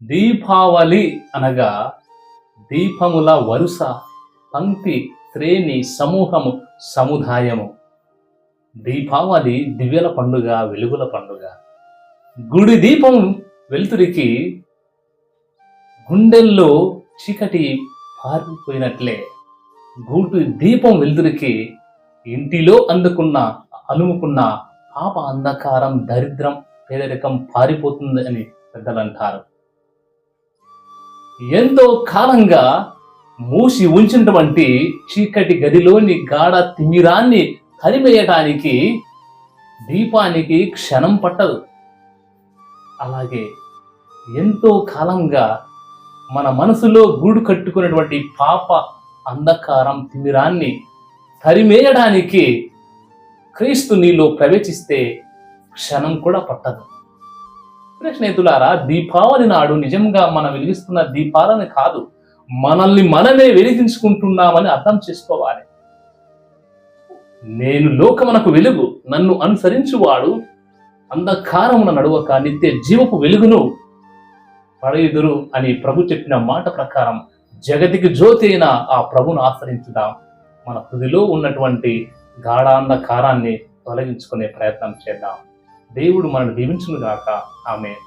దీపావళి అనగా దీపముల వరుస, పంక్తి, శ్రేణి, సమూహము, సముదాయము. దీపావళి దివ్యల పండుగ, వెలుగుల పండుగ. గుడి దీపం వెలుతురికి గుండెల్లో చీకటి పారిపోయినట్లే గూటి దీపం వెలుతురికి ఇంటిలో అలుముకున్న పాప అంధకారం, దరిద్రం, పేదరికం పారిపోతుంది అని పెద్దలు అంటారు. ఎంతో కాలంగా మూసి ఉంచినటువంటి చీకటి గదిలోని గాఢ తిమిరాన్ని తరిమేయటానికి దీపానికి క్షణం పట్టదు. అలాగే ఎంతో కాలంగా మన మనసులో గూడు కట్టుకున్నటువంటి పాప అంధకారం, తిమిరాన్ని తరిమేయడానికి క్రీస్తు నీలో ప్రవేశిస్తే క్షణం కూడా పట్టదు. స్నేహితులారా, దీపావళి నాడు నిజంగా మనం వెలిగిస్తున్న దీపాలని కాదు, మనల్ని మనమే వెలిగించుకుంటున్నామని అర్థం చేసుకోవాలి. నేను లోకమునకు వెలుగు, నన్ను అనుసరించువాడు అంధకారమున నడువక నిత్య జీవపు వెలుగును పడయుదురు అని ప్రభు చెప్పిన మాట ప్రకారం జగతికి జ్యోతి అయిన ఆ ప్రభును ఆశ్రయించుదాం. మన హృదిలో ఉన్నటువంటి గాఢాంధకారాన్ని తొలగించుకునే ప్రయత్నం చేద్దాం. దేవుడు మనల్ని దీవించును గాక. ఆమేన్.